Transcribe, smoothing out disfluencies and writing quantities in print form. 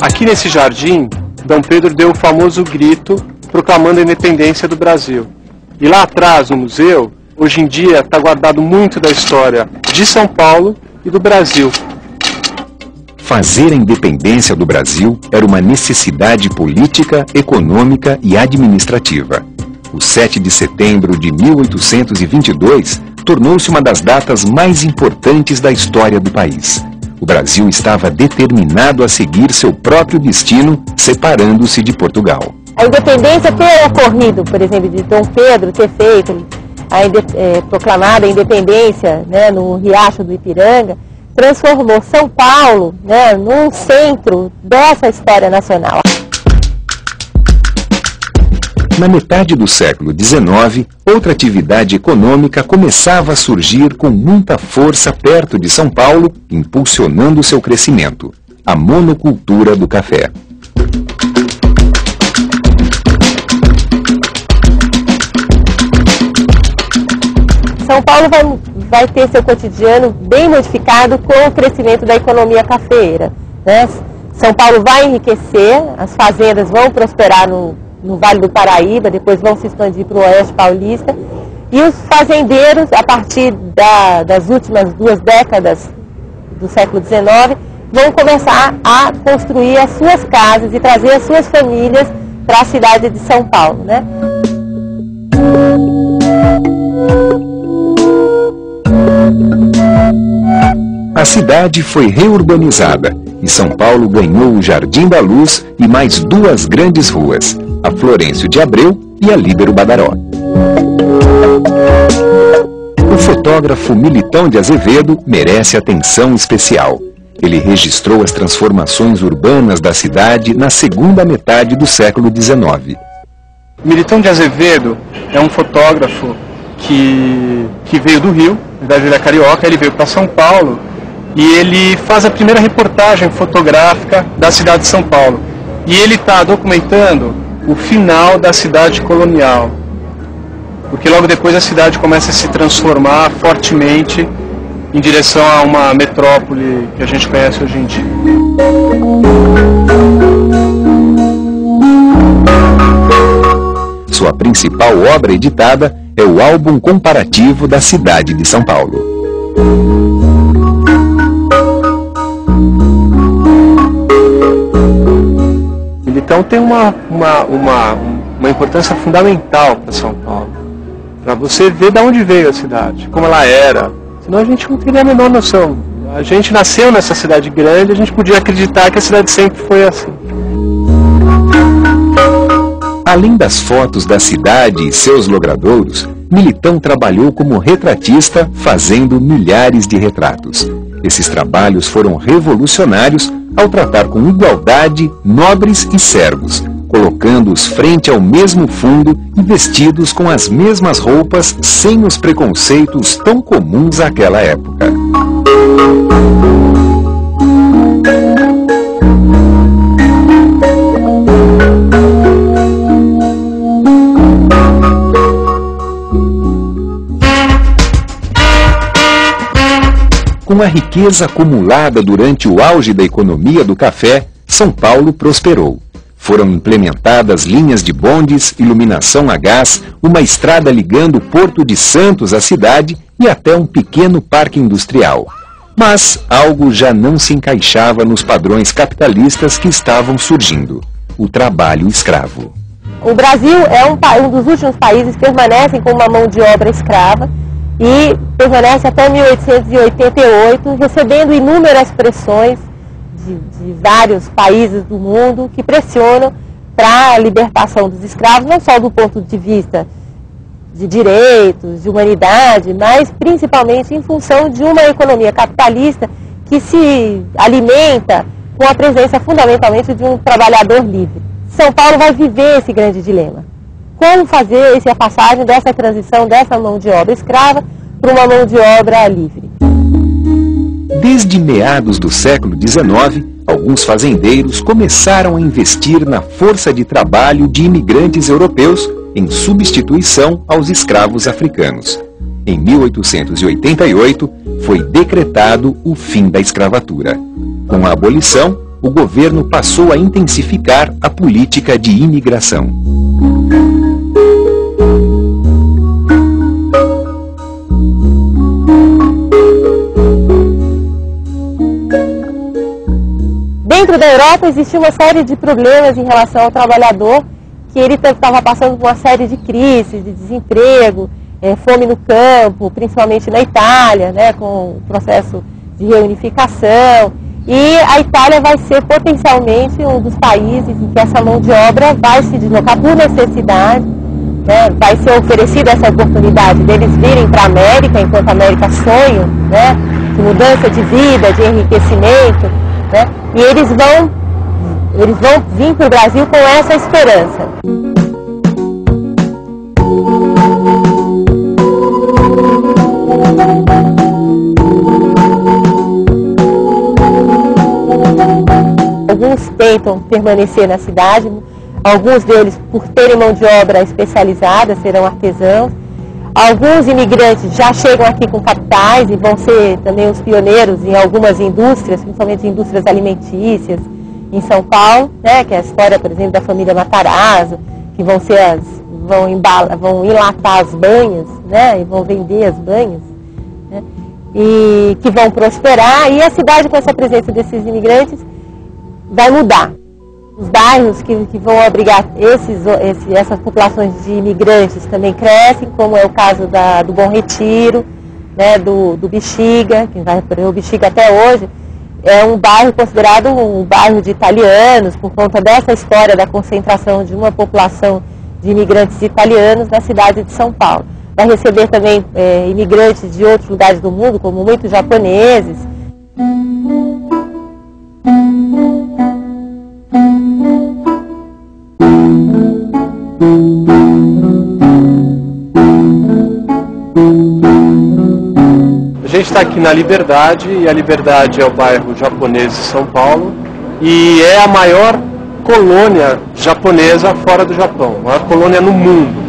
Aqui nesse jardim, Dom Pedro deu o famoso grito proclamando a independência do Brasil. E lá atrás, no museu, hoje em dia está guardado muito da história de São Paulo e do Brasil. Fazer a independência do Brasil era uma necessidade política, econômica e administrativa. O 7 de setembro de 1822 tornou-se uma das datas mais importantes da história do país. O Brasil estava determinado a seguir seu próprio destino, separando-se de Portugal. A independência ter ocorrido, por exemplo, de Dom Pedro ter feito proclamada a independência, né, no Riacho do Ipiranga, transformou São Paulo, né, num centro dessa história nacional. Na metade do século XIX, outra atividade econômica começava a surgir com muita força perto de São Paulo, impulsionando seu crescimento: a monocultura do café. São Paulo vai ter seu cotidiano bem modificado com o crescimento da economia cafeeira, né? São Paulo vai enriquecer, as fazendas vão prosperar no Vale do Paraíba, depois vão se expandir para o Oeste Paulista, e os fazendeiros, a partir das últimas 2 décadas do século XIX, vão começar a construir as suas casas e trazer as suas famílias para a cidade de São Paulo, né? A cidade foi reurbanizada e São Paulo ganhou o Jardim da Luz e mais 2 grandes ruas, a Florencio de Abreu e a Líbero Badaró. O fotógrafo Militão de Azevedo merece atenção especial. Ele registrou as transformações urbanas da cidade na segunda metade do século XIX. Militão de Azevedo é um fotógrafo que veio do Rio, na verdade ele é carioca, ele veio para São Paulo e ele faz a primeira reportagem fotográfica da cidade de São Paulo. E ele está documentando o final da cidade colonial, porque logo depois a cidade começa a se transformar fortemente em direção a uma metrópole que a gente conhece hoje em dia. Sua principal obra editada é o álbum comparativo da cidade de São Paulo. Então tem uma importância fundamental para São Paulo, para você ver de onde veio a cidade, como ela era, senão a gente não teria a menor noção. A gente nasceu nessa cidade grande, a gente podia acreditar que a cidade sempre foi assim. Além das fotos da cidade e seus logradouros, Militão trabalhou como retratista, fazendo milhares de retratos. Esses trabalhos foram revolucionários ao tratar com igualdade nobres e servos, colocando-os frente ao mesmo fundo e vestidos com as mesmas roupas, sem os preconceitos tão comuns àquela época. Com a riqueza acumulada durante o auge da economia do café, São Paulo prosperou. Foram implementadas linhas de bondes, iluminação a gás, uma estrada ligando o Porto de Santos à cidade e até um pequeno parque industrial. Mas algo já não se encaixava nos padrões capitalistas que estavam surgindo: o trabalho escravo. O Brasil é um dos últimos países que permanecem com uma mão de obra escrava, e permanece até 1888, recebendo inúmeras pressões de vários países do mundo que pressionam para a libertação dos escravos, não só do ponto de vista de direitos, de humanidade, mas principalmente em função de uma economia capitalista que se alimenta com a presença fundamentalmente de um trabalhador livre. São Paulo vai viver esse grande dilema. Como fazer a passagem dessa transição dessa mão de obra escrava para uma mão de obra livre? Desde meados do século XIX, alguns fazendeiros começaram a investir na força de trabalho de imigrantes europeus em substituição aos escravos africanos. Em 1888, foi decretado o fim da escravatura. Com a abolição, o governo passou a intensificar a política de imigração. Dentro da Europa existia uma série de problemas em relação ao trabalhador, que ele estava passando por uma série de crises, de desemprego, fome no campo, principalmente na Itália, né, com o processo de reunificação. E a Itália vai ser potencialmente um dos países em que essa mão de obra vai se deslocar por necessidade, né, vai ser oferecida essa oportunidade deles virem para a América, enquanto a América sonha, né, de mudança de vida, de enriquecimento, né, e eles vão vir para o Brasil com essa esperança. Alguns tentam permanecer na cidade, alguns deles, por terem mão de obra especializada, serão artesãos. Alguns imigrantes já chegam aqui com capitais e vão ser também os pioneiros em algumas indústrias, principalmente indústrias alimentícias, em São Paulo, né, que é a história, por exemplo, da família Matarazzo, que vão enlatar as banhas, né, e vão vender as banhas, né, e que vão prosperar. E a cidade, com essa presença desses imigrantes, vai mudar. Os bairros que vão abrigar essas populações de imigrantes também crescem, como é o caso do Bom Retiro, né, do Bexiga, que vai para o Bexiga até hoje. É um bairro considerado um bairro de italianos, por conta dessa história da concentração de uma população de imigrantes italianos na cidade de São Paulo. Vai receber também imigrantes de outros lugares do mundo, como muitos japoneses. A gente está aqui na Liberdade, e a Liberdade é o bairro japonês de São Paulo, e é a maior colônia japonesa fora do Japão, a maior colônia no mundo.